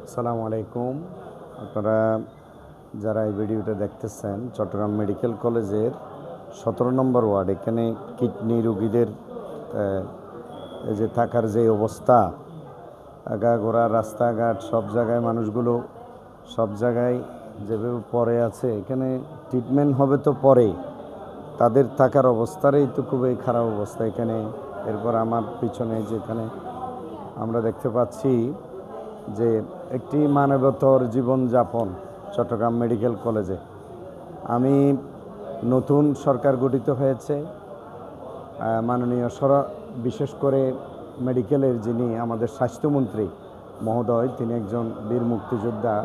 আসসালামু আলাইকুম। আপনারা যারা এই ভিডিওটা দেখতেছেন, চট্টগ্রাম মেডিকেল কলেজের 17 নম্বর ওয়ার্ড, এখানে কিডনি রোগীদের এই যে থাকার যে অবস্থা, আগাগোড়া রাস্তাঘাট সব জায়গায় মানুষগুলো সব জায়গায় যেভাবে পড়ে আছে, এখানে ট্রিটমেন্ট হবে তো পরে, তাদের থাকার অবস্থারই তো খুবই খারাপ অবস্থা এখানে। এরপর আমার পিছনে যেখানে আমরা দেখতে পাচ্ছি যে একটি মানবতর জীবনযাপন চট্টগ্রাম মেডিকেল কলেজে। আমি নতুন সরকার গঠিত হয়েছে, মাননীয় বিশেষ করে মেডিকেলের যিনি আমাদের স্বাস্থ্যমন্ত্রী মহোদয়, তিনি একজন বীর মুক্তিযোদ্ধা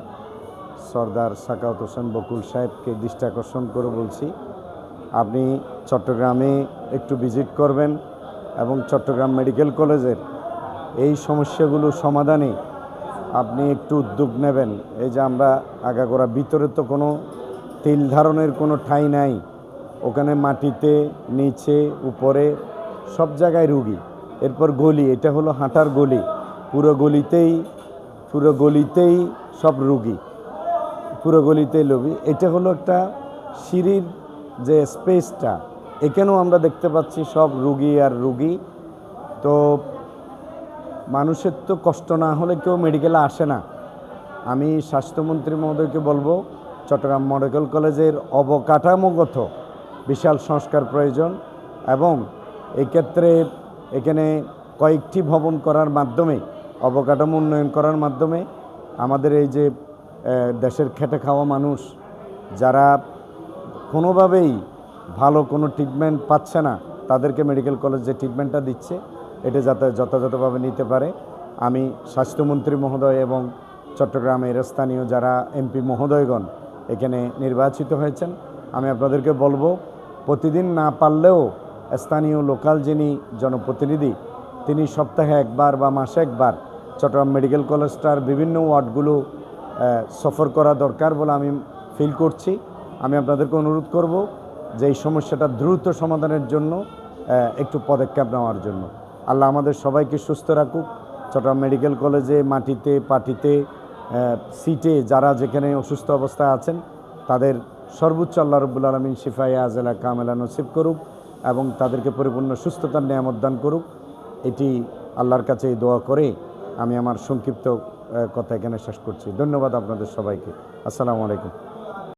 সর্দার সাখাওয়াত হোসেন বকুল সাহেবকে দৃষ্টি আকর্ষণ করে বলছি, আপনি চট্টগ্রামে একটু ভিজিট করবেন এবং চট্টগ্রাম মেডিকেল কলেজের এই সমস্যাগুলো সমাধানে আপনি একটু উদ্যোগ নেবেন। এই যে আমরা আগাগোড়া ভিতরে তো কোনো তেল ধারণের কোনো ঠাঁই নাই, ওখানে মাটিতে নিচে উপরে সব জায়গায় রুগী। এরপর গলি, এটা হলো হাঁটার গলি, পুরো গলিতেই সব রুগী, পুরো গলিতেই রুগী। এটা হলো একটা সিঁড়ির যে স্পেসটা, এখানেও আমরা দেখতে পাচ্ছি সব রুগী আর রুগী। তো মানুষের তো কষ্ট না হলে কেউ মেডিকেলে আসে না। আমি স্বাস্থ্যমন্ত্রী মহোদয়কে বলবো, চট্টগ্রাম মেডিকেল কলেজের অবকাঠামোগত বিশাল সংস্কার প্রয়োজন এবং এই ক্ষেত্রে এখানে কয়েকটি ভবন করার মাধ্যমে, অবকাঠামো উন্নয়ন করার মাধ্যমে আমাদের এই যে দেশের খেটে খাওয়া মানুষ যারা কোনোভাবেই ভালো কোনো ট্রিটমেন্ট পাচ্ছে না, তাদেরকে মেডিকেল কলেজ যে ট্রিটমেন্টটা দিচ্ছে এটা যাতে যথাযথভাবে নিতে পারে। আমি স্বাস্থ্যমন্ত্রী মহোদয় এবং চট্টগ্রামের স্থানীয় যারা এমপি মহোদয়গণ এখানে নির্বাচিত হয়েছেন, আমি আপনাদেরকে বলবো, প্রতিদিন না পারলেও স্থানীয় লোকাল যিনি জনপ্রতিনিধি, তিনি সপ্তাহে একবার বা মাসে একবার চট্টগ্রাম মেডিকেল কলেজটার বিভিন্ন ওয়ার্ডগুলো সফর করা দরকার বলে আমি ফিল করছি। আমি আপনাদেরকে অনুরোধ করব যে এই সমস্যাটা দ্রুত সমাধানের জন্য একটু পদক্ষেপ নেওয়ার জন্য। আল্লাহ আমাদের সবাইকে সুস্থ রাখুক। চট্টগ্রাম মেডিকেল কলেজে মাটিতে পাটিতে সিটে যারা যেখানে অসুস্থ অবস্থায় আছেন, তাদের সর্বোচ্চ আল্লাহ রব্বুল আলামিন শিফায়ে আজেলা কামেলা নসিব করুক এবং তাদেরকে পরিপূর্ণ সুস্থতার নিয়ামত দান করুক। এটি আল্লাহর কাছে দোয়া করে আমি আমার সংক্ষিপ্ত কথা এখানে শেষ করছি। ধন্যবাদ আপনাদের সবাইকে। আসসালামু আলাইকুম।